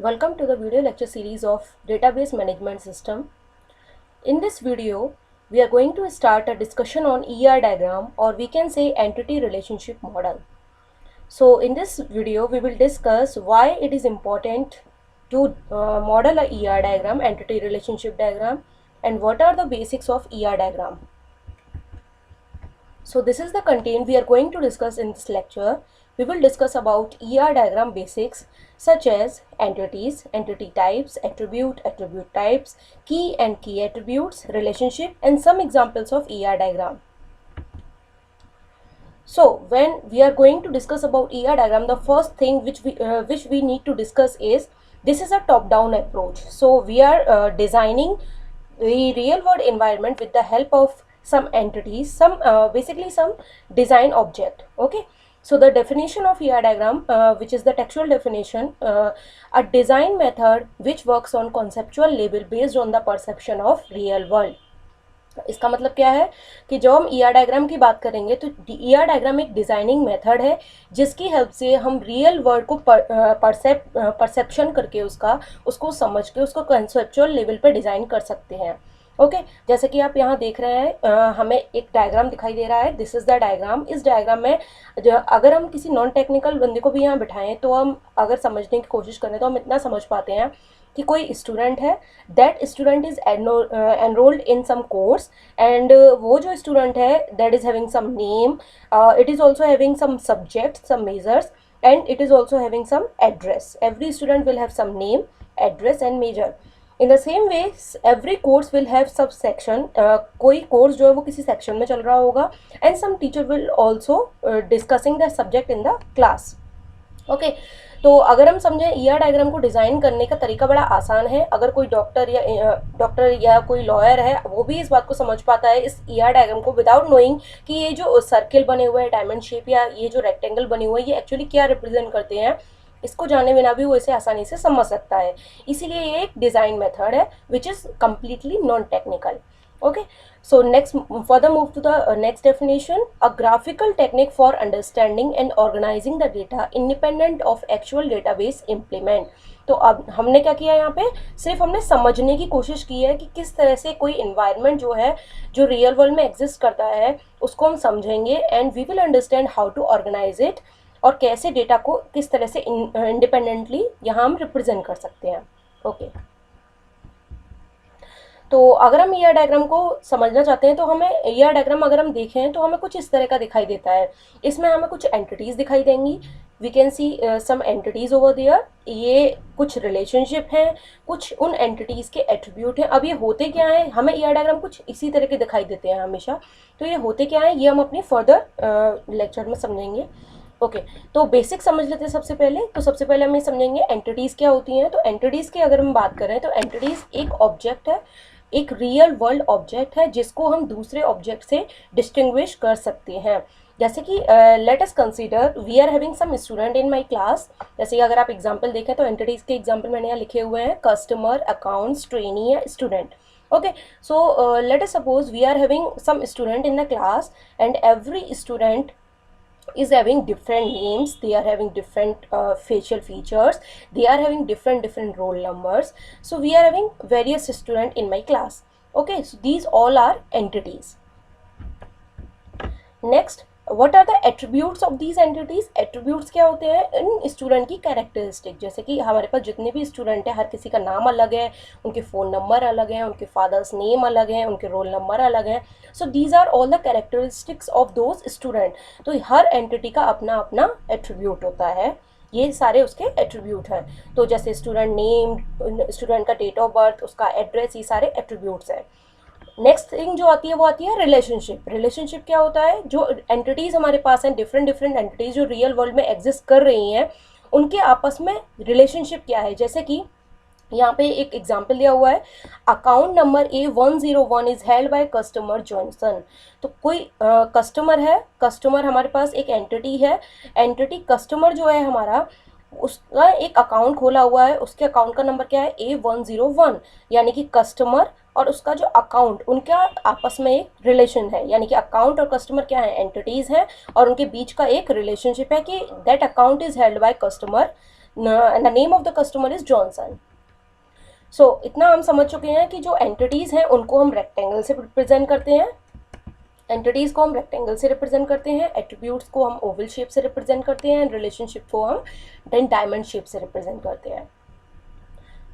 Welcome to the video lecture series of Database Management System. In this video, we are going to start a discussion on ER diagram, or we can say entity relationship model. So in this video, we will discuss why it is important to model a ER diagram, entity relationship diagram, and what are the basics of ER diagram. So this is the content we are going to discuss in this lecture. We will discuss about ER diagram basics such as entities, entity types, attribute types, key and key attributes, relationship, and some examples of ER diagram. So when we are going to discuss about ER diagram, the first thing which we need to discuss is this is a top-down approach. So we are designing the real-world environment with the help of some entities, basically some design object. Okay. So the definition of ER diagram, which is the textual definition, a design method which works on conceptual level based on the perception of real world. इसका मतलब क्या है कि जब हम ER diagram की बात करेंगे तो ER डायग्राम एक डिज़ाइनिंग मेथड है जिसकी हेल्प से हम रियल वर्ल्ड को परसेप्शन करके उसको समझ के उसको कंसेप्चुअल लेवल पे डिज़ाइन कर सकते हैं. ओके जैसे कि आप यहाँ देख रहे हैं, हमें एक डायग्राम दिखाई दे रहा है. This is the diagram. इस डायग्राम में अगर हम किसी नॉन टेक्निकल बंदे को भी यहाँ बिठाएं तो हम अगर समझने की कोशिश करें तो हम इतना समझ पाते हैं कि कोई स्टूडेंट है, that student is enrolled in some course, and वो जो स्टूडेंट है that is having some name, it is also having some subject, some majors, and it is also having some address. Every student will have some name, address and major. In the same way, every course will have subsection. कोई course जो है वो किसी section में चल रहा होगा, and some teacher will also discussing the subject in the class. Okay तो अगर हम समझें ER डायग्राम को डिज़ाइन करने का तरीका बड़ा आसान है. अगर कोई डॉक्टर या कोई लॉयर है वो भी इस बात को समझ पाता है इस ER डायग्राम को विदाउट नोइंग कि ये जो सर्किल बने हुए हैं, डायमंड शेप, या ये जो रेक्टेंगल बने हुए हैं, ये एक्चुअली क्या रिप्रेजेंट करते हैं, इसको जाने बिना भी वो इसे आसानी से समझ सकता है. इसीलिए ये एक डिज़ाइन मेथड है which is completely non technical. Okay, so further move to the next definition: a graphical technique for understanding and organizing the data independent of actual database implement. तो अब हमने क्या किया, यहाँ पे सिर्फ हमने समझने की कोशिश की है कि किस तरह से कोई इन्वायरमेंट जो है जो रियल वर्ल्ड में एग्जिस्ट करता है उसको हम समझेंगे, and we will understand how to organise it, और कैसे डेटा को किस तरह से इंडिपेंडेंटली यहाँ हम रिप्रेजेंट कर सकते हैं. ओके तो अगर हम ER डायग्राम को समझना चाहते हैं तो हमें ER डायग्राम अगर हम देखें तो हमें कुछ इस तरह का दिखाई देता है. इसमें हमें कुछ एंटिटीज़ दिखाई देंगी. We can see some entities over there. ये कुछ रिलेशनशिप हैं, कुछ उन एंटिटीज़ के एट्रीब्यूट हैं. अब ये होते क्या हैं, हमें ER डायग्राम कुछ इसी तरह के दिखाई देते हैं हमेशा. तो ये होते क्या हैं ये हम अपनी फर्दर लेक्चर में समझेंगे. ओके तो बेसिक समझ लेते हैं. सबसे पहले हम ये समझेंगे एंटिटीज़ क्या होती हैं. तो एंटिटीज़ की अगर हम बात करें तो एंटिटीज़ एक ऑब्जेक्ट है, एक रियल वर्ल्ड ऑब्जेक्ट है जिसको हम दूसरे ऑब्जेक्ट से डिस्टिंग्विश कर सकते हैं. जैसे कि let us consider we are having some student in my class. जैसे कि अगर आप एग्जांपल देखें तो एंटिटीज़ के एग्जांपल मैंने यहाँ लिखे हुए हैं: कस्टमर, अकाउंट्स, ट्रेनी या student. Okay so let us suppose we are having some student in the class, and every student is having different names, they are having different facial features, they are having different roll numbers. So we are having various student in my class. Okay, so these all are entities. Next, what are the attributes of these entities? Attributes क्या होते हैं, इन student की characteristic. जैसे कि हमारे पास जितने भी student हैं हर किसी का नाम अलग है, उनके फ़ोन नंबर अलग हैं, उनके फादर्स नेम अलग हैं, उनके रोल नंबर अलग हैं. So these are all the characteristics of those student. तो हर एंटिटी का अपना अपना एट्रीब्यूट होता है. ये सारे उसके एट्रीब्यूट हैं. तो जैसे स्टूडेंट नेम, स्टूडेंट का डेट ऑफ बर्थ, उसका एड्रेस, ये सारे एट्रीब्यूट्स हैं. नेक्स्ट थिंग जो आती है वो आती है रिलेशनशिप. रिलेशनशिप क्या होता है, जो एंटिटीज़ हमारे पास हैं, डिफरेंट एंटिटीज़ जो रियल वर्ल्ड में एग्जिस्ट कर रही हैं, उनके आपस में रिलेशनशिप क्या है. जैसे कि यहाँ पे एक एग्जाम्पल दिया हुआ है: account number A101 is held by customer Johnson. तो कोई कस्टमर है, कस्टमर हमारे पास एक एंटिटी है. एंटिटी कस्टमर जो है हमारा, उसका एक अकाउंट खोला हुआ है, उसके अकाउंट का नंबर क्या है, A101. यानी कि कस्टमर और उसका जो अकाउंट, उनका आपस में एक रिलेशन है. यानी कि अकाउंट और कस्टमर क्या है, एंटिटीज़ हैं, और उनके बीच का एक रिलेशनशिप है कि that account is held by customer and the name of the customer is Johnson. So इतना हम समझ चुके हैं कि जो एंटिटीज़ हैं उनको हम रेक्टेंगल से रिप्रेजेंट करते हैं, एंटिटीज़ को हम रेक्टेंगल से रिप्रेजेंट करते हैं, एट्रीब्यूट्स को हम ओवल शेप से रिप्रेजेंट करते हैं, एंड रिलेशनशिप को हम देन डायमंड शेप से रिप्रेजेंट करते हैं।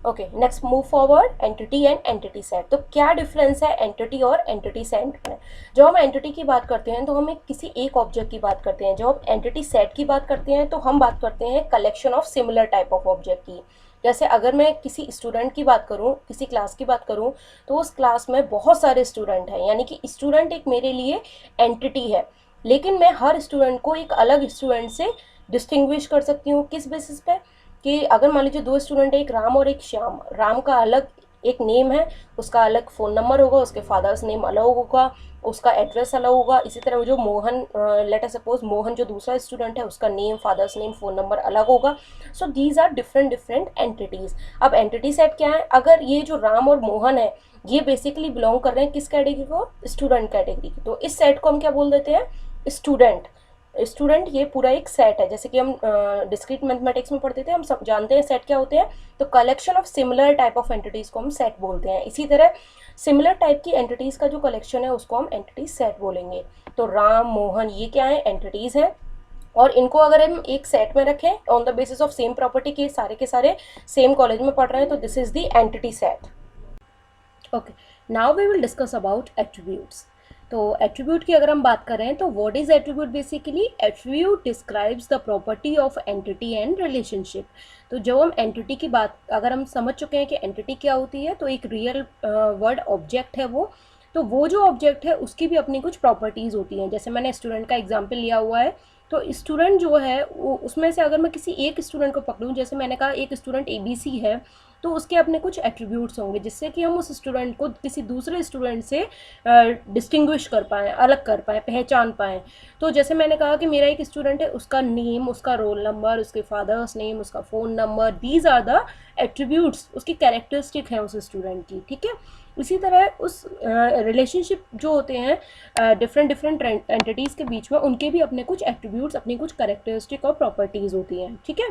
Okay, next move forward, entity and entity set. तो क्या डिफरेंस है एंटिटी और एंटिटी सेट में? जब हम एंटिटी की बात करते हैं तो हम किसी एक ऑब्जेक्ट की बात करते हैं, जब हम एंटिटी सेट की बात करते हैं तो हम बात करते हैं collection of similar type of object की। जैसे अगर मैं किसी स्टूडेंट की बात करूं, किसी क्लास की बात करूं, तो उस क्लास में बहुत सारे स्टूडेंट हैं, यानी कि स्टूडेंट एक मेरे लिए एंटिटी है, लेकिन मैं हर स्टूडेंट को एक अलग स्टूडेंट से डिस्टिंग्विश कर सकती हूँ। किस बेसिस पे? कि अगर मान लीजिए 2 स्टूडेंट है, एक राम और एक श्याम, राम का अलग एक नेम है, उसका अलग फ़ोन नंबर होगा, उसके फादर्स नेम अलग होगा, उसका एड्रेस अलग होगा। इसी तरह जो Mohan, let us suppose Mohan जो दूसरा स्टूडेंट है, उसका name, father's name, phone number अलग होगा। So these are different different entities. अब एंटिटी सेट क्या है? अगर ये जो राम और मोहन है ये बेसिकली बिलोंग कर रहे हैं किस कैटेगरी को? स्टूडेंट कैटेगरी की। तो इस सेट को हम क्या बोल देते हैं? स्टूडेंट। स्टूडेंट ये पूरा एक सेट है, जैसे कि हम डिस्क्रीट मैथमेटिक्स में पढ़ते थे, हम सब जानते हैं सेट क्या होते हैं। तो collection of similar type of entities को हम सेट बोलते हैं। इसी तरह सिमिलर टाइप की एंटिटीज़ का जो कलेक्शन है उसको हम एंटिटी सेट बोलेंगे। तो राम, मोहन, ये क्या है? एंटिटीज़ हैं, और इनको अगर हम एक सेट में रखें on the basis of same property के सारे सेम कॉलेज में पढ़ रहे हैं, तो this is the entity set. Okay, now we will discuss about attributes. तो एट्रीब्यूट की अगर हम बात करें तो what is attribute? Basically attribute describes the property of entity and relationship. तो जब हम एंटिटी की बात, अगर हम समझ चुके हैं कि एंटिटी क्या होती है, तो एक रियल वर्ड ऑब्जेक्ट है वो। तो वो जो ऑब्जेक्ट है उसकी भी अपनी कुछ प्रॉपर्टीज़ होती हैं। जैसे मैंने स्टूडेंट का एग्जाम्पल लिया हुआ है, तो स्टूडेंट जो है वो, उसमें से अगर मैं किसी एक स्टूडेंट को पकड़ूं, जैसे मैंने कहा एक स्टूडेंट ABC है, तो उसके अपने कुछ एट्रीब्यूट्स होंगे जिससे कि हम उस स्टूडेंट को किसी दूसरे स्टूडेंट से डिस्टिंग्विश कर पाएँ, अलग कर पाएँ, पहचान पाएँ। तो जैसे मैंने कहा कि मेरा एक स्टूडेंट है, उसका नेम, उसका रोल नंबर, उसके फादर्स नेम, उसका phone number, these are the attributes, उसकी कैरेक्टरिस्टिक है उस स्टूडेंट की, ठीक है। इसी तरह उस रिलेशनशिप जो होते हैं डिफरेंट डिफरेंट एंटिटीज़ के बीच में, उनके भी अपने कुछ एट्रीब्यूट्स, अपनी कुछ कैरेक्टरिस्टिक और प्रॉपर्टीज़ होती हैं, ठीक है।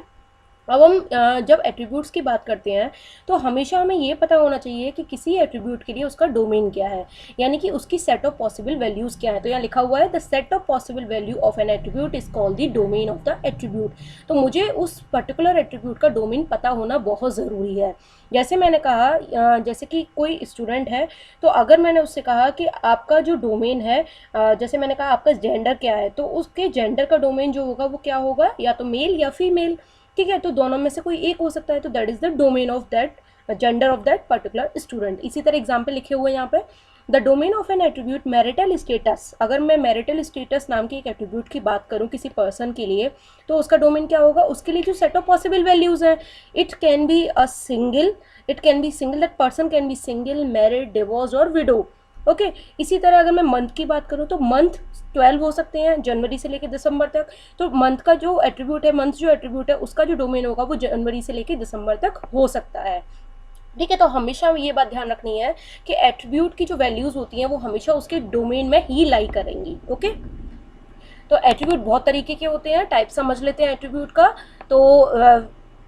अब हम जब एट्रीब्यूट्स की बात करते हैं तो हमेशा हमें ये पता होना चाहिए कि किसी एट्रीब्यूट के लिए उसका डोमेन क्या है, यानी कि उसकी सेट ऑफ पॉसिबल वैल्यूज़ क्या है। तो यहाँ लिखा हुआ है the set of possible value of N attribute is called the domain of the attribute. तो मुझे उस पर्टिकुलर एट्रीब्यूट का डोमेन पता होना बहुत ज़रूरी है। जैसे मैंने कहा, जैसे कि कोई स्टूडेंट है, तो अगर मैंने उससे कहा कि आपका जो डोमेन है, जैसे मैंने कहा आपका जेंडर क्या है, तो उसके जेंडर का डोमेन जो होगा वो क्या होगा? या तो मेल या फीमेल, ठीक है। तो दोनों में से कोई एक हो सकता है, तो that is the domain of that gender of that particular student. इसी तरह एग्जाम्पल लिखे हुए हैं यहाँ पे, the domain of N attribute marital status. अगर मैं मैरिटल स्टेटस नाम की एक एट्रीब्यूट की बात करूँ किसी पर्सन के लिए, तो उसका डोमेन क्या होगा? उसके लिए जो सेट ऑफ पॉसिबल वैल्यूज़ हैं, it can be single, that person can be single, married, divorce और विडो, ओके। इसी तरह अगर मैं मंथ की बात करूँ तो मंथ 12 हो सकते हैं, जनवरी से लेकर दिसंबर तक। तो मंथ का जो एट्रीब्यूट है, मंथ जो एट्रीब्यूट है, उसका जो डोमेन होगा वो जनवरी से लेकर दिसंबर तक हो सकता है, ठीक है। तो हमेशा ये बात ध्यान रखनी है कि एट्रीब्यूट की जो वैल्यूज़ होती हैं वो हमेशा उसके डोमेन में ही लाई करेंगी, ओके। तो एट्रीब्यूट बहुत तरीके के होते हैं, टाइप समझ लेते हैं एट्रीब्यूट का। तो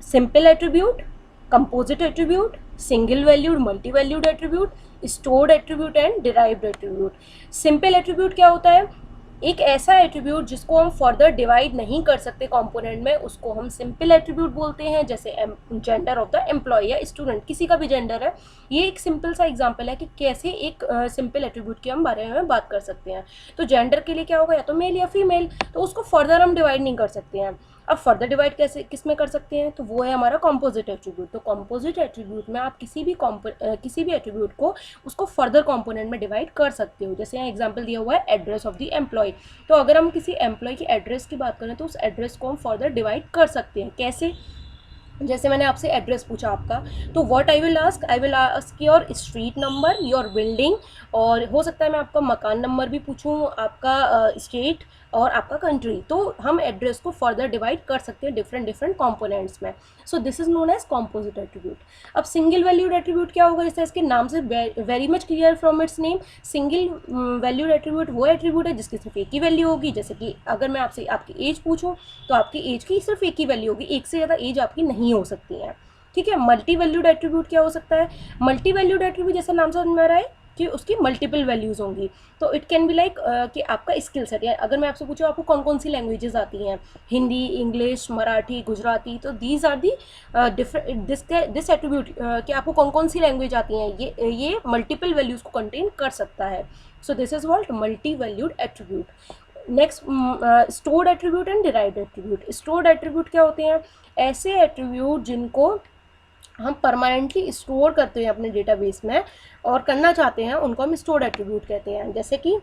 simple attribute, composite attribute, single valued, multi valued attribute, stored attribute and derived attribute. Simple attribute क्या होता है? एक ऐसा एट्रीब्यूट जिसको हम फर्दर डिवाइड नहीं कर सकते कंपोनेंट में, उसको हम सिंपल एट्रीब्यूट बोलते हैं। जैसे जेंडर ऑफ द एम्प्लॉय या स्टूडेंट, किसी का भी जेंडर है, ये एक सिंपल सा एग्जांपल है कि कैसे एक सिंपल एट्रीब्यूट के हम बारे में बात कर सकते हैं। तो जेंडर के लिए क्या होगा? या तो मेल या फीमेल, तो उसको फर्दर हम डिवाइड नहीं कर सकते हैं। अब फर्दर डिवाइड कैसे, किस में कर सकते हैं? तो वो है हमारा कॉम्पोजिट एट्रीब्यूट। तो कॉम्पोजिट एट्रीब्यूट में आप किसी भी एट्रीब्यूट को उसको फर्दर कंपोनेंट में डिवाइड कर सकते हो। जैसे यहाँ एग्जांपल दिया हुआ है एड्रेस ऑफ द एम्प्लॉय, तो अगर हम किसी एम्प्लॉय की एड्रेस की बात करें तो उस एड्रेस को हम फर्दर डिवाइड कर सकते हैं। कैसे? जैसे मैंने आपसे एड्रेस पूछा आपका, तो what I will ask your street number, your building, और हो सकता है मैं आपका मकान नंबर भी पूछूं, आपका स्टेट, और आपका कंट्री, तो हम एड्रेस को फर्दर डिवाइड कर सकते हैं डिफरेंट डिफरेंट कंपोनेंट्स में। So this is known as composite attribute. अब सिंगल वैल्यूड एट्रीब्यूट क्या होगा, जैसे इसके नाम से very much clear from its name, single valued attribute वो एट्रीब्यूट है जिसकी सिर्फ एक ही वैल्यू होगी। जैसे कि अगर मैं आपसे आपकी एज पूछूं तो आपकी एज की सिर्फ एक ही वैल्यू होगी, एक से ज़्यादा एज आपकी नहीं हो सकती है, ठीक है। मल्टी वैल्यूड एट्रीब्यूट क्या हो सकता है, मल्टी वैल्यूड एट्रीब्यूट जैसे नाम समझ में आ रहा है कि उसकी मल्टीपल वैल्यूज़ होंगी। तो इट कैन बी लाइक कि आपका स्किल सेट, या अगर मैं आपसे पूछूँ आपको कौन कौन सी लैंग्वेजेस आती हैं, हिंदी, इंग्लिश, मराठी, गुजराती, तो these are the different this attribute कि आपको कौन कौन सी लैंग्वेज आती हैं, ये मल्टीपल वैल्यूज़ को कंटेन कर सकता है। सो this is called multi valued attribute. Next stored attribute and derived attribute. Stored attribute क्या होते हैं, ऐसे एट्रीब्यूट जिनको हम परमानेंटली स्टोर करते हैं अपने डेटाबेस में और करना चाहते हैं, उनको हम स्टोर्ड एट्रीब्यूट कहते हैं। जैसे कि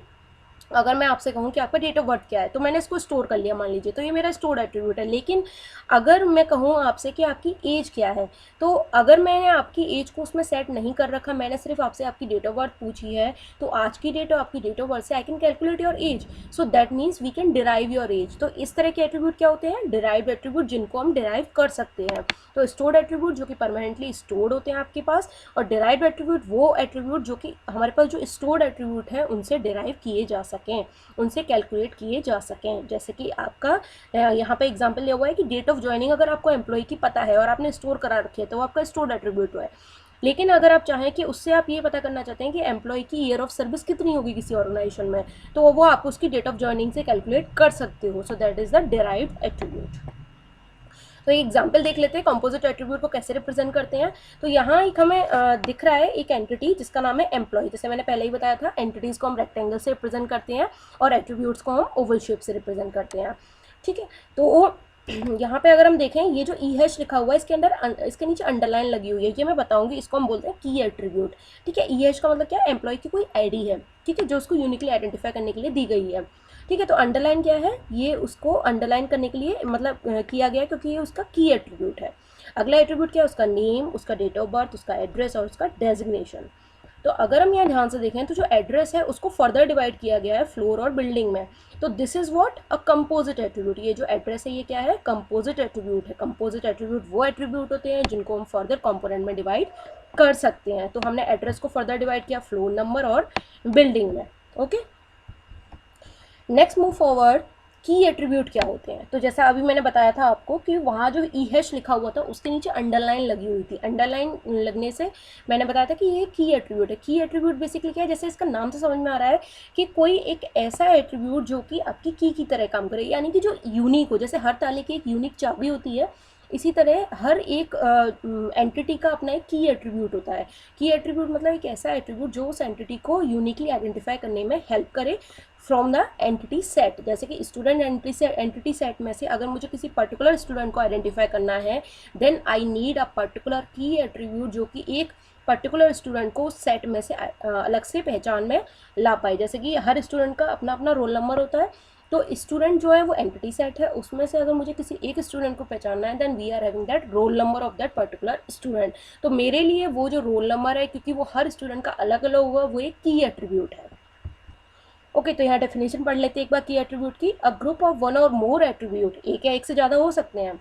अगर मैं आपसे कहूँ कि आपका डेट ऑफ बर्थ क्या है, तो मैंने इसको स्टोर कर लिया मान लीजिए, तो ये मेरा स्टोर्ड एट्रीब्यूट है। लेकिन अगर मैं कहूँ आपसे कि आपकी एज क्या है, तो अगर मैंने आपकी एज को उसमें सेट नहीं कर रखा, मैंने सिर्फ आपसे आपकी डेट ऑफ बर्थ पूछी है, तो आज की डेट और आपकी डेट ऑफ बर्थ से I can calculate your age, so that means we can derive your age. तो इस तरह के एट्रीब्यूट क्या होते हैं, डिराइव्ड एट्रीब्यूट, जिनको हम डिराइव कर सकते हैं। तो स्टोर्ड एट्रीब्यूट जो कि परमानेंटली स्टोर्ड होते हैं आपके पास, और डिराइव्ड एट्रीब्यूट वो एट्रीब्यूट जो कि हमारे पास जो स्टोर्ड एट्रीब्यूट है उनसे डिराइव किए जा सकें, उनसे कैलकुलेट किए जा सकें। जैसे कि आपका यहाँ पे एग्जांपल लिया हुआ है कि डेट ऑफ ज्वाइनिंग अगर आपको एम्प्लॉय की पता है और आपने स्टोर करा रखी है तो वो आपका स्टोर्ड एट्रीब्यूट है। लेकिन अगर आप चाहें कि उससे आप ये पता करना चाहते हैं कि एम्प्लॉय की ईयर ऑफ सर्विस कितनी होगी किसी ऑर्गेनाइजेशन में, तो वो आप उसकी डेट ऑफ ज्वाइनिंग से कैलकुलेट कर सकते हो। So that is the derived attribute. तो एक एग्जाम्पल देख लेते हैं कंपोजिट एट्रीब्यूट को कैसे रिप्रेजेंट करते हैं। तो यहाँ एक हमें दिख रहा है एक एंटिटी जिसका नाम है एम्प्लॉय। जैसे मैंने पहले ही बताया था, एंटिटीज़ को हम रेक्टेंगल से रिप्रेजेंट करते हैं और एट्रीब्यूट्स को हम ओवल शेप से रिप्रेजेंट करते हैं, ठीक है। तो यहाँ पे अगर हम देखें, ये जो ई हैश लिखा हुआ है इसके अंदर इसके नीचे अंडरलाइन लगी हुई है, ये मैं बताऊंगी, इसको हम बोलते हैं की एट्रीब्यूट, ठीक है। ई हैश का मतलब क्या है, एम्प्लॉय की कोई आईडी है, ठीक है, जो उसको यूनिकली आइडेंटिफाई करने के लिए दी गई है, ठीक है। तो अंडरलाइन क्या है, ये उसको अंडरलाइन करने के लिए मतलब किया गया क्योंकि ये उसका की एट्रीब्यूट है। अगला एट्रीब्यूट क्या है, उसका नेम, उसका डेट ऑफ बर्थ, उसका एड्रेस और उसका डेजिग्नेशन। तो अगर हम यहाँ ध्यान से देखें तो जो एड्रेस है उसको फर्दर डिवाइड किया गया है फ्लोर और बिल्डिंग में। तो this is what, a composite attribute. ये जो एड्रेस है ये क्या है, कंपोजिट एट्रीब्यूट है। कंपोजिट एट्रीब्यूट वो एट्रीब्यूट होते हैं जिनको हम फर्दर कंपोनेंट में डिवाइड कर सकते हैं। तो हमने एड्रेस को फर्दर डिवाइड किया फ्लोर नंबर और बिल्डिंग में, ओके। नेक्स्ट मूव फॉरवर्ड, की एट्रीब्यूट क्या होते हैं। तो जैसा अभी मैंने बताया था आपको कि वहाँ जो ई हैश लिखा हुआ था उसके नीचे अंडरलाइन लगी हुई थी। अंडरलाइन लगने से मैंने बताया था कि ये की एट्रीब्यूट है। की एट्रीब्यूट बेसिकली क्या है, जैसे इसका नाम से समझ में आ रहा है कि कोई एक ऐसा एट्रीब्यूट जो कि आपकी की तरह काम करे, यानी कि जो यूनिक हो। जैसे हर ताले की एक यूनिक चाबी होती है, इसी तरह हर एक एंटिटी का अपना एक की एट्रीब्यूट होता है। की एट्रीब्यूट मतलब एक ऐसा एट्रीब्यूट जो उस एंटिटी को यूनिकली आइडेंटिफाई करने में हेल्प करे फ्रॉम द एंटिटी सेट। जैसे कि स्टूडेंट एंटिटी सेट में से अगर मुझे किसी पर्टिकुलर स्टूडेंट को आइडेंटिफाई करना है, then I need a particular key attribute जो कि एक पर्टिकुलर स्टूडेंट को उस सेट में से अलग से पहचान में ला पाए। जैसे कि हर स्टूडेंट का अपना अपना रोल नंबर होता है, तो स्टूडेंट जो है वो एंटिटी सेट है, उसमें से अगर मुझे किसी एक स्टूडेंट को पहचानना है, then we are having that roll number of that particular student. तो मेरे लिए वो जो रोल नंबर है, क्योंकि वो हर स्टूडेंट का अलग अलग होगा, वो एक की एट्रीब्यूट है, ओके। तो यहाँ डेफिनेशन पढ़ लेते हैं एक बार की एट्रीब्यूट की। अ ग्रुप ऑफ वन और मोर एट्रीब्यूट, एक या एक से ज़्यादा हो सकते हैं।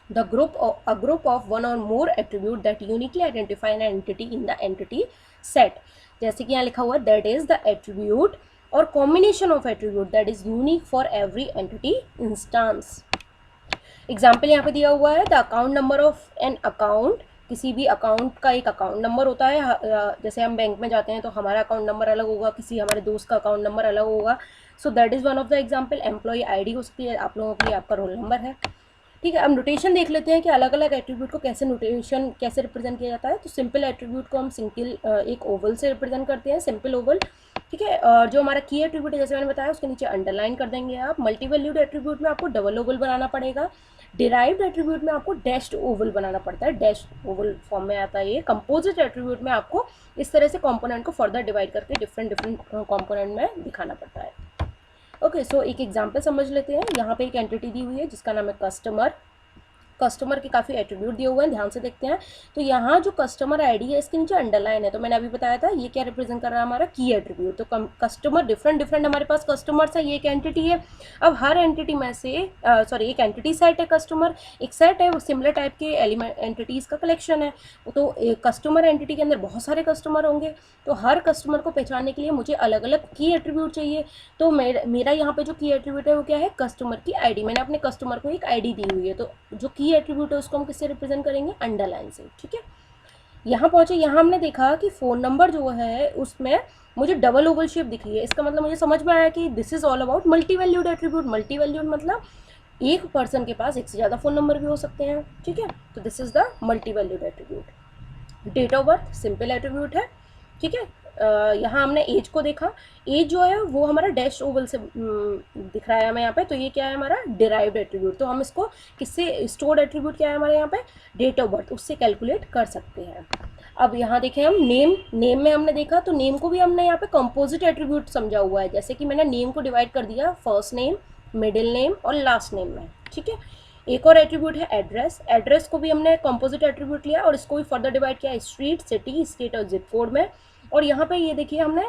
The a group of one or more attribute that uniquely identify an entity in the entity set। जैसे कि यहाँ लिखा हुआ है, that is the attribute or combination of attribute that is unique for every entity instance। Example यहाँ पे दिया हुआ है, the account number of an account, किसी भी अकाउंट का एक अकाउंट नंबर होता है। जैसे हम बैंक में जाते हैं तो हमारा अकाउंट नंबर अलग होगा, किसी हमारे दोस्त का अकाउंट नंबर अलग होगा। So that is one of the example. Employee ID हो सकती है, आप लोगों के लिए आपका रोल नंबर है, ठीक है। अब नोटेशन देख लेते हैं कि अलग अलग एट्रीब्यूट को कैसे रिप्रेजेंट किया जाता है। तो सिंपल एट्रीब्यूट को हम एक ओवल से रिप्रेजेंट करते हैं, सिंपल ओवल, ठीक है। और जो हमारा की एट्रीब्यूट है, जैसे मैंने बताया, उसके नीचे अंडरलाइन कर देंगे आप। मल्टी वैल्यूड एट्रीब्यूट में आपको डबल ओवल बनाना पड़ेगा। डिराइव्ड एट्रीब्यूट में आपको डैश्ड ओवल बनाना पड़ता है, डैश्ड ओवल फॉर्म में आता है ये। कंपोजिट एट्रीब्यूट में आपको इस तरह से कंपोनेंट को फर्दर डिवाइड करके डिफरेंट कंपोनेंट में दिखाना पड़ता है, ओके। सो एक एग्जांपल समझ लेते हैं। यहाँ पे एक एंटिटी दी हुई है जिसका नाम है कस्टमर। कस्टमर के काफ़ी एट्रीब्यूट दिए हुए हैं, ध्यान से देखते हैं। तो यहाँ जो कस्टमर आईडी है इसके नीचे अंडरलाइन है, तो मैंने अभी बताया था ये क्या रिप्रेजेंट कर रहा है, हमारा की एट्रीब्यूट। तो कस्टमर डिफरेंट हमारे पास कस्टमर्स है, ये एक एंटिटी है। अब हर एंटिटी में से एक एंटिटी सेट है कस्टमर, एक सेट है वो सिमिलर टाइप के एलिमेंट एंटिटीज़ का कलेक्शन है। तो कस्टमर एंटिटी के अंदर बहुत सारे कस्टमर होंगे, तो हर कस्टमर को पहचानने के लिए मुझे अलग अलग की एट्रीब्यूट चाहिए। तो मेरा यहाँ पे जो की एट्रीब्यूट है वो क्या है, कस्टमर की आईडी। मैंने अपने कस्टमर को एक आईडी दी हुई है, तो जो की एट्रीब्यूट है उसको हम किससे रिप्रेजेंट करेंगे, अंडरलाइन से। ठीक है, यहाँ पहुँचे, यहाँ हमने देखा कि फ़ोन नंबर जो है उसमें मुझे डबल ओवल शेप दिख रही है। इसका मतलब मुझे समझ में आया कि this is all about multi valued attribute. Multi valued मतलब एक पर्सन के पास एक से ज़्यादा फ़ोन नंबर भी हो सकते हैं। ठीक है, तो this is the multi valued attribute. Date of birth simple attribute है। ठीक है, यहाँ हमने एज को देखा, एज जो है वो हमारा डैश ओवल से दिख रहा है हमें यहाँ पे, तो ये क्या है, हमारा डिराइव्ड एट्रीब्यूट। तो हम इसको किससे, स्टोर्ड एट्रीब्यूट क्या है हमारे यहाँ पे, डेट ऑफ बर्थ, उससे कैलकुलेट कर सकते हैं। अब यहाँ देखें हम नेम में हमने देखा, तो नेम को भी हमने यहाँ पे कंपोजिट एट्रीब्यूट समझा हुआ है। जैसे कि मैंने नेम को डिवाइड कर दिया फर्स्ट नेम, मिडिल नेम और लास्ट नेम में। ठीक है, एक और एट्रीब्यूट है एड्रेस। एड्रेस को भी हमने कंपोजिट एट्रीब्यूट लिया और इसको भी फर्दर डिवाइड किया स्ट्रीट, सिटी, स्टेट और जिप कोड में। और यहाँ पे ये देखिए हमने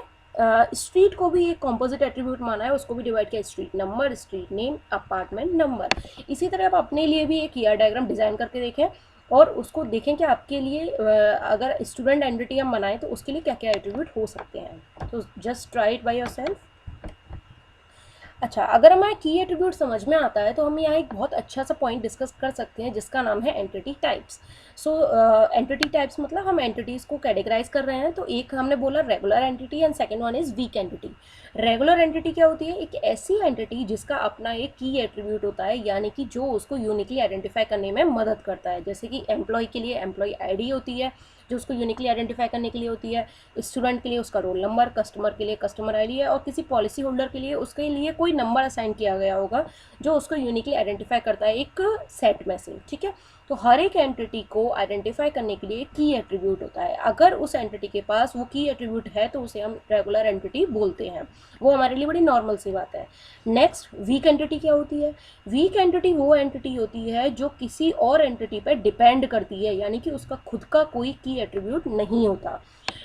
स्ट्रीट को भी एक कंपोजिट एट्रीब्यूट माना है, उसको भी डिवाइड किया street number, street name, apartment number. इसी तरह आप अपने लिए भी एक ईआर डायग्राम डिज़ाइन करके देखें और उसको देखें कि आपके लिए अगर स्टूडेंट एंटिटी हम बनाएं तो उसके लिए क्या क्या एट्रीब्यूट हो सकते हैं। तो just try it by yourself. अच्छा, अगर हमें की एट्रीब्यूट समझ में आता है तो हम यहाँ एक बहुत अच्छा सा पॉइंट डिस्कस कर सकते हैं जिसका नाम है entity types. So entity types मतलब हम एंटिटीज़ को कैटेगराइज कर रहे हैं। तो एक हमने बोला regular entity and second one is weak entity. Regular entity क्या होती है, एक ऐसी एंटिटी जिसका अपना एक की एट्रीब्यूट होता है, यानी कि जो उसको यूनिकली आइडेंटिफाई करने में मदद करता है। जैसे कि एम्प्लॉय के लिए एम्प्लॉय आईडी होती है जो उसको यूनिकली आइडेंटिफाई करने के लिए होती है, स्टूडेंट के लिए उसका रोल नंबर, कस्टमर के लिए कस्टमर आईडी है, और किसी पॉलिसी होल्डर के लिए उसके लिए कोई नंबर असाइन किया गया होगा जो उसको यूनिकली आइडेंटिफाई करता है एक सेट में से। ठीक है, तो हर एक एंटिटी को आइडेंटिफाई करने के लिए की एट्रीब्यूट होता है। अगर उस एंटिटी के पास वो की एट्रीब्यूट है तो उसे हम रेगुलर एंटिटी बोलते हैं, वो हमारे लिए बड़ी नॉर्मल सी बात है। नेक्स्ट, वीक एंटिटी क्या होती है, वीक एंटिटी वो एंटिटी होती है जो किसी और एंटिटी पर डिपेंड करती है, यानी कि उसका खुद का कोई की एट्रीब्यूट नहीं होता।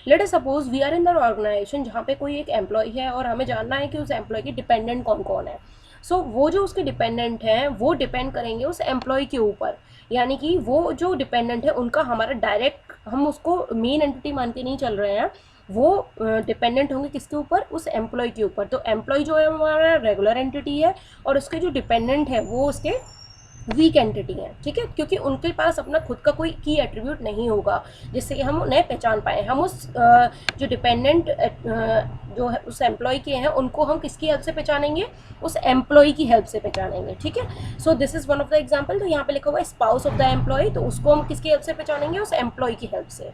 Let us suppose we are in the organisation जहाँ पे कोई एक एम्प्लॉय है और हमें जानना है कि उस एम्प्लॉय के डिपेंडेंट कौन कौन है। सो वो जो उसके डिपेंडेंट हैं वो डिपेंड करेंगे उस एम्प्लॉय के ऊपर, यानी कि वो जो डिपेंडेंट है उनका हमारा डायरेक्ट, हम उसको मेन एंटिटी मान के नहीं चल रहे हैं, वो डिपेंडेंट होंगे किसके ऊपर, उस एम्प्लॉय के ऊपर। तो एम्प्लॉय जो है हमारा रेगुलर एंटिटी है और उसके जो डिपेंडेंट है वो उसके वीक एंटिटी हैं। ठीक है, क्योंकि उनके पास अपना खुद का कोई की एट्रीब्यूट नहीं होगा जिससे कि हम उन्हें पहचान पाएँ। हम उस जो डिपेंडेंट जो है उस एम्प्लॉय के हैं उनको हम किसकी हेल्प से पहचानेंगे, उस एम्प्लॉय की हेल्प से पहचानेंगे। ठीक है, सो this is one of the example. तो यहाँ पे लिखा हुआ है स्पाउस ऑफ द एम्प्लॉय, तो उसको हम किसकी हेल्प से पहचानेंगे, उस एम्प्लॉय की हेल्प से।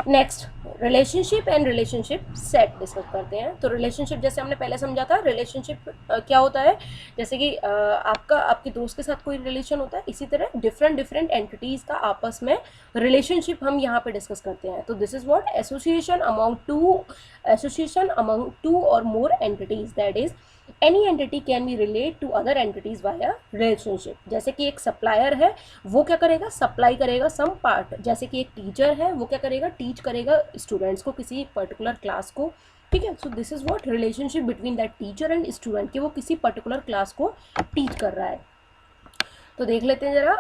Next, relationship and relationship set discuss करते हैं। तो रिलेशनशिप जैसे हमने पहले समझा था, रिलेशनशिप क्या होता है, जैसे कि आपके दोस्त के साथ कोई रिलेशन होता है, इसी तरह डिफरेंट एंटिटीज़ का आपस में रिलेशनशिप हम यहाँ पे डिस्कस करते हैं। तो this is what association among two or more entities, that is any entity can be relate to other entities via relationship. जैसे कि एक सप्लायर है, वो क्या करेगा, सप्लाई करेगा सम पार्ट। जैसे कि एक टीचर है, वो क्या करेगा, टीच करेगा स्टूडेंट्स को, किसी पर्टिकुलर क्लास को। ठीक है, सो this is what relationship between that teacher and student, कि वो किसी पर्टिकुलर क्लास को टीच कर रहा है। तो देख लेते हैं ज़रा,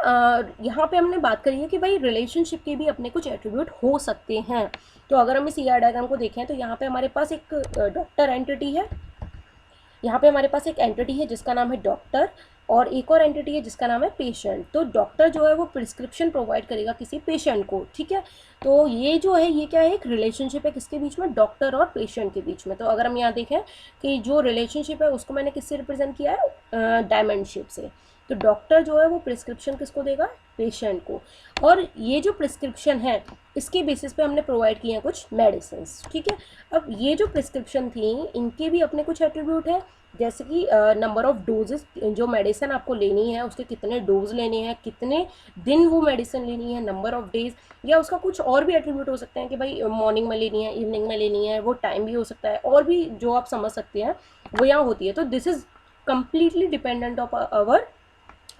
यहाँ पे हमने बात करी है कि भाई रिलेशनशिप के भी अपने कुछ एट्रीब्यूट हो सकते हैं। तो अगर हम इस ईआर डायग्राम को देखें तो यहाँ पे हमारे पास एक डॉक्टर एंटिटी है, यहाँ पे हमारे पास एक एंटिटी है जिसका नाम है डॉक्टर, और एक और एंटिटी है जिसका नाम है पेशेंट। तो डॉक्टर जो है वो प्रिस्क्रिप्शन प्रोवाइड करेगा किसी पेशेंट को। ठीक है, तो ये जो है ये क्या है, एक रिलेशनशिप है किसके बीच में, डॉक्टर और पेशेंट के बीच में। तो अगर हम यहाँ देखें कि जो रिलेशनशिप है उसको मैंने किससे रिप्रेजेंट किया है, डायमंड शेप से। तो डॉक्टर जो है वो प्रिस्क्रिप्शन किसको देगा, पेशेंट को, और ये जो प्रिस्क्रिप्शन है इसके बेसिस पे हमने प्रोवाइड किए हैं कुछ मेडिसिन। ठीक है, अब ये जो प्रिस्क्रिप्शन थी इनके भी अपने कुछ एट्रीब्यूट हैं, जैसे कि नंबर ऑफ डोजेस, जो मेडिसिन आपको लेनी है उसके कितने डोज लेने हैं, कितने दिन वो मेडिसिन लेनी है, नंबर ऑफ डेज, या उसका कुछ और भी एट्रीब्यूट हो सकते हैं कि भाई मॉर्निंग में लेनी है, इवनिंग में लेनी है, वो टाइम भी हो सकता है, और भी जो आप समझ सकते हैं वो यहाँ होती है। तो this is completely dependent of our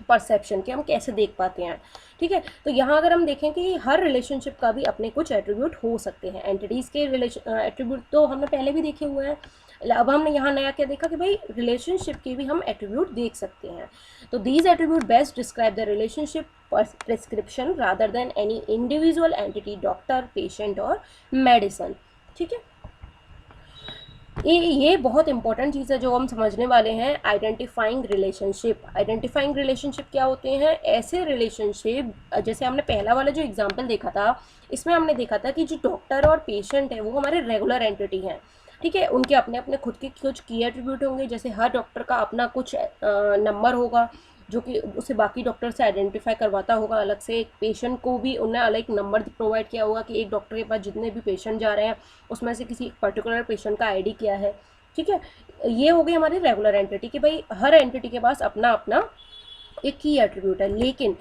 perception कि हम कैसे देख पाते हैं। ठीक है, तो यहाँ अगर हम देखें कि हर रिलेशनशिप का भी अपने कुछ एट्रीब्यूट हो सकते हैं। एंटिटीज़ के एट्रीब्यूट तो हमने पहले भी देखे हुए हैं, अब हमने यहाँ नया क्या देखा कि भाई रिलेशनशिप के भी हम एट्रीब्यूट देख सकते हैं। तो these attribute best describe the relationship prescription rather than any individual entity, doctor, patient और मेडिसन। ठीक है, ये बहुत इंपॉर्टेंट चीज़ है जो हम समझने वाले हैं। आइडेंटिफाइंग रिलेशनशिप, आइडेंटिफाइंग रिलेशनशिप क्या होते हैं? ऐसे रिलेशनशिप, जैसे हमने पहला वाला जो एग्जांपल देखा था, इसमें हमने देखा था कि जो डॉक्टर और पेशेंट है वो हमारे रेगुलर एंटिटी हैं। ठीक है, उनके अपने अपने खुद के कुछ की एट्रीब्यूट होंगे, जैसे हर डॉक्टर का अपना कुछ नंबर होगा जो कि उसे बाकी डॉक्टर से आइडेंटिफाई करवाता होगा अलग से। एक पेशेंट को भी उन्हें अलग नंबर प्रोवाइड किया होगा कि एक डॉक्टर के पास जितने भी पेशेंट जा रहे हैं उसमें से किसी पर्टिकुलर पेशेंट का आईडी क्या है। ठीक है, ये हो गई हमारी रेगुलर एंटिटी कि भाई हर एंटिटी के पास अपना अपना एक की एट्रीब्यूट है। लेकिन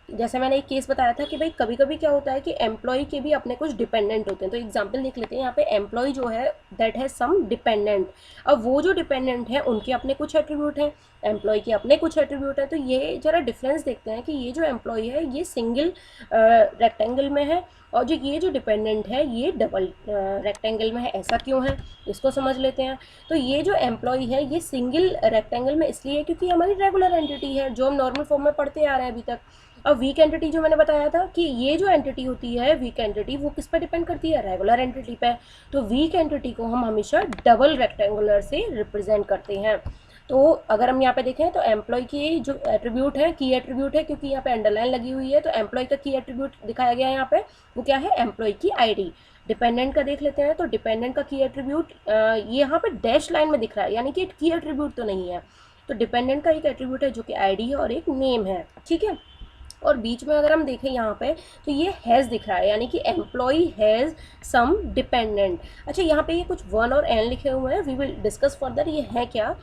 जैसे मैंने एक केस बताया था कि भाई कभी कभी क्या होता है कि एम्प्लॉय के भी अपने कुछ डिपेंडेंट होते हैं। तो एग्जांपल देख लेते हैं, यहाँ पे एम्प्लॉय जो है दैट हैज सम डिपेंडेंट। अब वो जो डिपेंडेंट है उनके अपने कुछ एट्रीब्यूट हैं, एम्प्लॉय के अपने कुछ एट्रीब्यूट हैं। तो ये जरा डिफरेंस देखते हैं कि ये जो एम्प्लॉय है ये सिंगल रेक्टेंगल में है और जो ये जो डिपेंडेंट है ये डबल रेक्टेंगल में है। ऐसा क्यों है, इसको समझ लेते हैं। तो ये जो एम्प्लॉय है ये सिंगल रेक्टेंगल में इसलिए क्योंकि हमारी रेगुलर एंटिटी है जो हम नॉर्मल फॉर्म में पढ़ते आ रहे हैं अभी तक। अब वीक एंटिटी जो मैंने बताया था कि ये जो एंटिटी होती है वीक एंटिटी, वो किस पर डिपेंड करती है? रेगुलर एंटिटी पे। तो वीक एंटिटी को हम हमेशा डबल रेक्टेंगुलर से रिप्रेजेंट करते हैं। तो अगर हम यहाँ पे देखें तो एम्प्लॉय की जो एट्रीब्यूट है, की एट्रीब्यूट है, क्योंकि यहाँ पे अंडरलाइन लगी हुई है तो एम्प्लॉय का की एट्रीब्यूट दिखाया गया है यहाँ पे, वो क्या है? एम्प्लॉय की आईडी। डिपेंडेंट का देख लेते हैं, तो डिपेंडेंट का की एट्रीब्यूट ये यहाँ पे डैश लाइन में दिख रहा है, यानी कि की एट्रीब्यूट तो नहीं है। तो डिपेंडेंट का एक एट्रीब्यूट है जो कि आईडी है और एक नेम है। ठीक है, और बीच में अगर हम देखें यहाँ पे तो ये हैज़ दिख रहा है, यानी कि एम्प्लॉय हैज़ सम डिपेंडेंट। अच्छा, यहाँ पे ये कुछ वन और एन लिखे हुए हैं, वी विल डिस्कस फर्दर ये है क्या।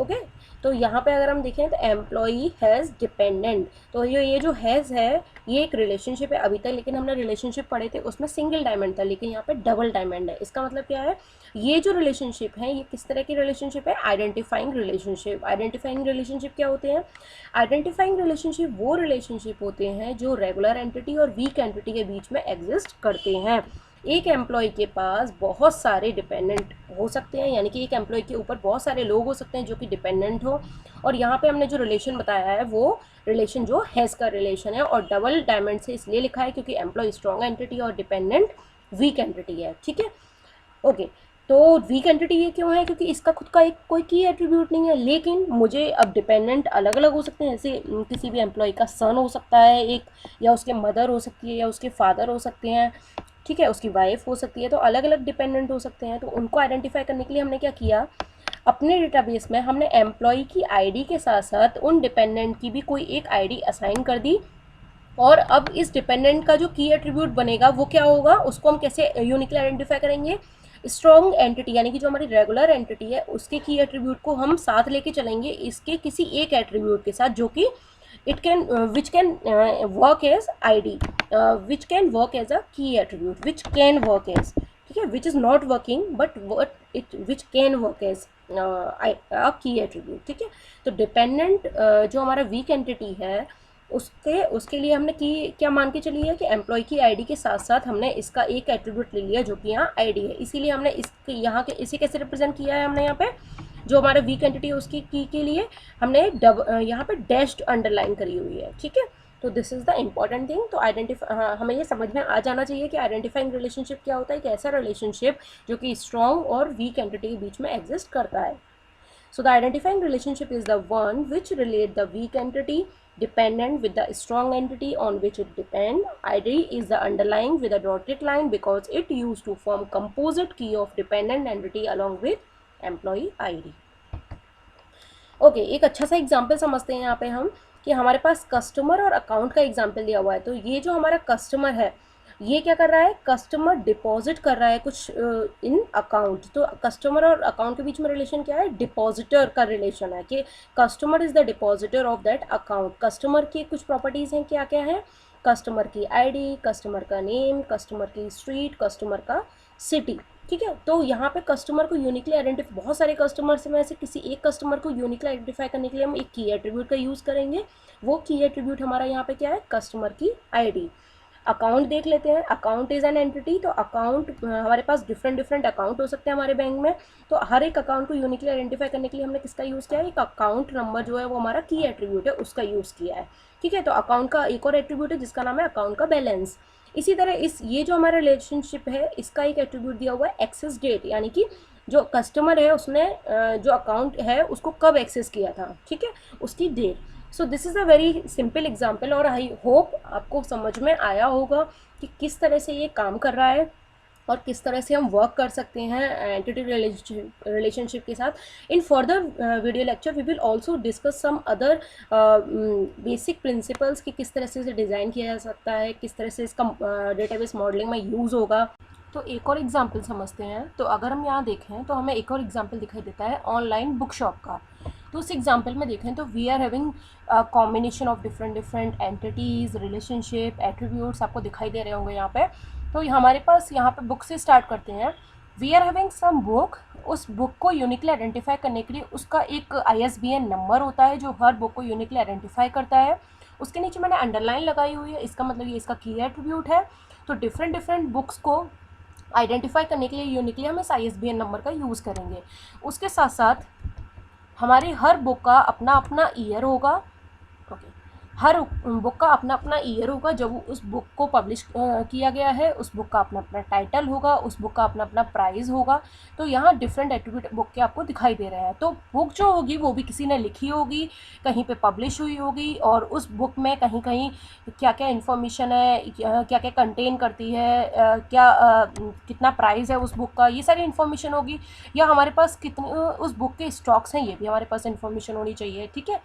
ओके, तो यहाँ पे अगर हम देखें तो एम्प्लॉय हैज़ डिपेंडेंट, तो ये जो हैज़ है ये एक रिलेशनशिप है अभी तक, लेकिन हमने रिलेशनशिप पढ़े थे उसमें सिंगल डायमंड था, लेकिन यहाँ पे डबल डायमंड है। इसका मतलब क्या है? ये जो रिलेशनशिप है ये किस तरह की रिलेशनशिप है? Identifying relationship. आइडेंटिफाइंग रिलेशनशिप क्या होते हैं? आइडेंटिफाइंग रिलेशनशिप वो रिलेशनशिप होते हैं जो रेगुलर एंटिटी और वीक एंटिटी के बीच में एग्जिस्ट करते हैं। एक एम्प्लॉय के पास बहुत सारे डिपेंडेंट हो सकते हैं, यानी कि एक एम्प्लॉय के ऊपर बहुत सारे लोग हो सकते हैं जो कि डिपेंडेंट हो। और यहाँ पे हमने जो रिलेशन बताया है वो रिलेशन जो हैज़ का रिलेशन है, और डबल डायमंड से इसलिए लिखा है क्योंकि एम्प्लॉय स्ट्रॉन्ग एंटिटी और डिपेंडेंट वीक एंटिटी है। ठीक है, ओके। तो वीक एंटिटी ये क्यों है? क्योंकि इसका खुद का एक कोई की एट्रीब्यूट नहीं है। लेकिन मुझे अब डिपेंडेंट अलग अलग हो सकते हैं, जैसे किसी भी एम्प्लॉय का सन हो सकता है एक, या उसके मदर हो सकती है, या उसके फादर हो सकते हैं। ठीक है, उसकी वाइफ हो सकती है। तो अलग अलग डिपेंडेंट हो सकते हैं। तो उनको आइडेंटिफाई करने के लिए हमने क्या किया, अपने डेटाबेस में हमने एम्प्लॉय की आईडी के साथ साथ उन डिपेंडेंट की भी कोई एक आईडी असाइन कर दी। और अब इस डिपेंडेंट का जो की एट्रीब्यूट बनेगा वो क्या होगा, उसको हम कैसे यूनिकली आइडेंटिफाई करेंगे? स्ट्रॉन्ग एंटिटी, यानी कि जो हमारी रेगुलर एंटिटी है उसके की एट्रीब्यूट को हम साथ लेके चलेंगे इसके किसी एक एट्रीब्यूट के साथ, जो कि it can which can work as ID, which can work as a key attribute, which can work as, ठीक है, which is not working but what it which can work as key attribute. ठीक है, तो dependent जो हमारा weak entity है उसके लिए हमने की क्या मान के चली है कि एम्प्लॉय की आईडी के साथ साथ हमने इसका एक एट्रीब्यूट ले लिया जो कि यहाँ आईडी है। इसीलिए हमने इसके यहाँ के इसे कैसे रिप्रेजेंट किया है, हमने यहाँ पे जो हमारा वीक एंटिटी है उसकी की के लिए हमने यहाँ पे डैश्ड अंडरलाइन करी हुई है। ठीक है, तो this is the important thing. तो हमें ये समझ में आ जाना चाहिए कि आइडेंटिफाइंग रिलेशनशिप क्या होता है, एक ऐसा रिलेशनशिप जो कि स्ट्रॉन्ग और वीक एंटिटी के बीच में एग्जिस्ट करता है। So the identifying relationship is the one which relate the weak entity dependent with the strong entity on which it depend. ID is the underlying with a dotted line because it used to form composite key of dependent entity along with employee ID. Okay, एक अच्छा सा example समझते हैं यहाँ पे हम कि हमारे पास कस्टमर और अकाउंट का एग्जाम्पल दिया हुआ है। तो ये जो हमारा कस्टमर है ये क्या कर रहा है, कस्टमर डिपॉजिट कर रहा है कुछ इन अकाउंट। तो कस्टमर और अकाउंट के बीच में रिलेशन क्या है, डिपॉजिटर का रिलेशन है कि customer is the depositor of that account. Customer की कुछ प्रॉपर्टीज़ हैं, क्या क्या है, कस्टमर की आईडी, कस्टमर का नेम, कस्टमर की स्ट्रीट, कस्टमर का सिटी। ठीक है। तो यहाँ पे कस्टमर को यूनिकली आइडेंटिफाई, बहुत सारे कस्टमर्स में ऐसे किसी एक कस्टमर को यूनिकली आइडेंटिफाई करने के लिए हम एक की एट्रीब्यूट का यूज़ करेंगे। वो की एट्रीब्यूट हमारा यहाँ पे क्या है, कस्टमर की आईडी। अकाउंट देख लेते हैं। अकाउंट इज़ एन एंटिटी, तो अकाउंट हमारे पास डिफरेंट अकाउंट हो सकते हैं हमारे बैंक में। तो हर एक अकाउंट को यूनिकली आइडेंटिफाई करने के लिए हमने किसका यूज़ किया है, एक अकाउंट नंबर जो है वो हमारा की एट्रीब्यूट है, उसका यूज़ किया है। ठीक है। तो अकाउंट का एक और एट्रीब्यूट है जिसका नाम है अकाउंट का बैलेंस। इसी तरह ये जो हमारा रिलेशनशिप है इसका एक एट्रीब्यूट दिया हुआ है एक्सेस डेट, यानी कि जो कस्टमर है उसने जो अकाउंट है उसको कब एक्सेस किया था, ठीक है, उसकी date. So this is a very simple example, और आई होप आपको समझ में आया होगा कि किस तरह से ये काम कर रहा है और किस तरह से हम वर्क कर सकते हैं एंटिटी रिलेशनशिप के साथ। In further video lecture we will also discuss some other basic principles कि किस तरह से इसे डिज़ाइन किया जा सकता है, किस तरह से इसका डेटाबेस मॉडलिंग में यूज़ होगा। तो एक और एग्जाम्पल समझते हैं। तो अगर हम यहाँ देखें तो हमें एक और एग्जाम्पल दिखाई देता है ऑनलाइन बुक शॉप का। तो उस एग्जाम्पल में देखें तो we are having combination of different entities, relationship, attributes आपको दिखाई दे रहे होंगे यहाँ पे। तो हमारे पास यहाँ पे बुक से स्टार्ट करते हैं। We are having some book. उस बुक को यूनिकली आइडेंटिफाई करने के लिए उसका एक ISBN नंबर होता है जो हर बुक को यूनिकली आइडेंटिफाई करता है। उसके नीचे मैंने अंडरलाइन लगाई हुई है, इसका मतलब ये इसका की एट्रीब्यूट है। तो डिफरेंट बुक्स को आइडेंटिफाई करने के लिए यूनिकली हम इस ISBN नंबर का यूज़ करेंगे। उसके साथ साथ हमारी हर बुक का अपना अपना ईयर होगा। ओके, हर बुक का अपना अपना ईयर होगा जब उस बुक को पब्लिश किया गया है। उस बुक का अपना अपना टाइटल होगा, उस बुक का अपना अपना प्राइस होगा। तो यहाँ डिफरेंट एट्रीब्यूट बुक के आपको दिखाई दे रहे हैं। तो बुक जो होगी वो भी किसी ने लिखी होगी, कहीं पे पब्लिश हुई होगी, और उस बुक में कहीं कहीं क्या क्या इन्फॉर्मेशन है, क्या क्या कंटेन करती है, कितना प्राइस है उस बुक का, ये सारी इन्फॉर्मेशन होगी। या हमारे पास कितने उस बुक के स्टॉक्स हैं, ये भी हमारे पास इन्फॉर्मेशन होनी चाहिए। ठीक है।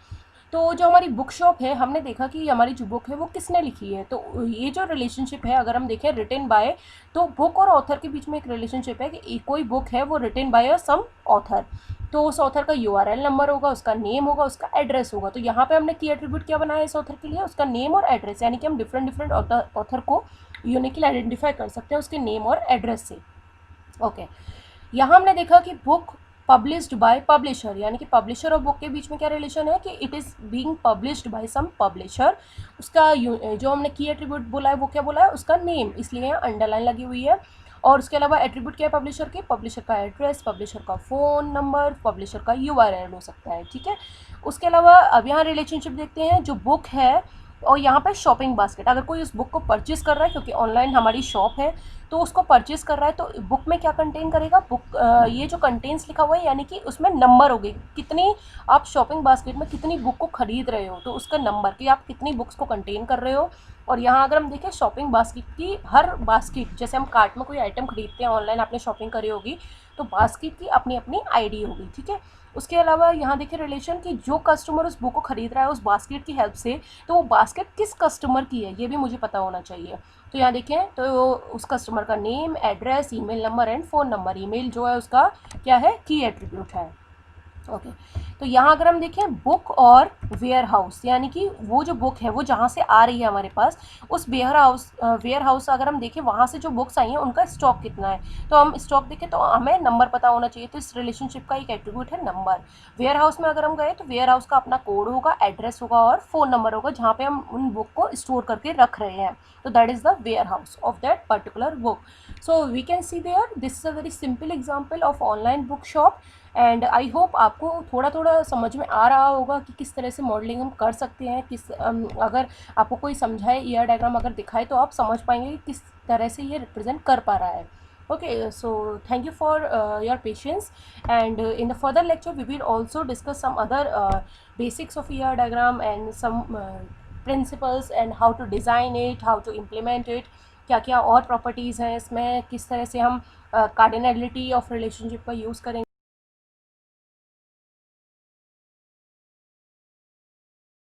तो जो हमारी बुक शॉप है, हमने देखा कि हमारी जो बुक है वो किसने लिखी है। तो ये जो रिलेशनशिप है, अगर हम देखें रिटन बाय, तो बुक और ऑथर के बीच में एक रिलेशनशिप है कि कोई बुक है वो रिटन बाय सम ऑथर। तो उस ऑथर का URL नंबर होगा, उसका नेम होगा, उसका एड्रेस होगा। तो यहाँ पे हमने की एट्रीब्यूट क्या बनाया इस ऑथर के लिए, उसका नेम और एड्रेस, यानी कि हम डिफरेंट ऑथर को यूनिकली आइडेंटिफाई कर सकते हैं उसके नेम और एड्रेस से। ओके, यहाँ हमने देखा कि बुक पब्लिश्ड बाय पब्लिशर, यानी कि पब्लिशर और बुक के बीच में क्या रिलेशन है कि it is being published by some publisher. उसका जो हमने की एट्रीब्यूट बोला है वो क्या बोला है, उसका नेम, इसलिए यहाँ अंडरलाइन लगी हुई है। और उसके अलावा एट्रीब्यूट क्या है पब्लिशर के, पब्लिशर का एड्रेस, पब्लिशर का फ़ोन नंबर, पब्लिशर का URL हो सकता है। ठीक है। उसके अलावा अब यहाँ रिलेशनशिप देखते हैं, जो बुक है और यहाँ पे शॉपिंग बास्केट, अगर कोई उस बुक को परचेज़ कर रहा है, क्योंकि ऑनलाइन हमारी शॉप है तो उसको परचेज़ कर रहा है, तो बुक में क्या कंटेन करेगा, बुक ये जो कंटेन्स लिखा हुआ है यानी कि उसमें नंबर होगी, कितनी आप शॉपिंग बास्केट में कितनी बुक को खरीद रहे हो, तो उसका नंबर कि आप कितनी बुक्स को कंटेन कर रहे हो। और यहाँ अगर हम देखें शॉपिंग बास्केट की, हर बास्केट, जैसे हम कार्ट में कोई आइटम खरीदते हैं, ऑनलाइन आपने शॉपिंग करी होगी, तो बास्केट की अपनी अपनी ID होगी। ठीक है। उसके अलावा यहाँ देखिए रिलेशन कि जो कस्टमर उस बुक को खरीद रहा है उस बास्केट की हेल्प से, तो वो बास्केट किस कस्टमर की है ये भी मुझे पता होना चाहिए। तो यहाँ देखें तो उस कस्टमर का name, address, email number and phone number. Email जो है उसका क्या है, की एट्रीब्यूट है। ओके, तो यहाँ अगर हम देखें बुक और वेयर हाउस, यानी कि वो जो बुक है वो जहाँ से आ रही है हमारे पास, उस वेयर हाउस अगर हम देखें वहाँ से जो बुक्स आई हैं उनका स्टॉक कितना है, तो हम स्टॉक देखें तो हमें नंबर पता होना चाहिए। तो इस रिलेशनशिप का एक एट्रीब्यूट है नंबर। वेयर हाउस में अगर हम गए तो वेयर हाउस का अपना कोड होगा, एड्रेस होगा और फ़ोन नंबर होगा जहाँ पे हम उन बुक को स्टोर करके रख रहे हैं। तो that is the warehouse of that particular book. So we can see there this is a very simple example of online book shop. And I hope आपको थोड़ा थोड़ा समझ में आ रहा होगा कि किस तरह से मॉडलिंग हम कर सकते हैं। अगर आपको कोई समझाए, ER डायग्राम अगर दिखाए, तो आप समझ पाएंगे कि किस तरह से ये रिप्रेजेंट कर पा रहा है। Okay, so thank you for your patience, and in the further lecture we will also discuss some other basics of ER diagram and some principles and how to design it, how to implement it, क्या क्या और properties हैं इसमें, किस तरह से हम cardinality of relationship का यूज़ करेंगे।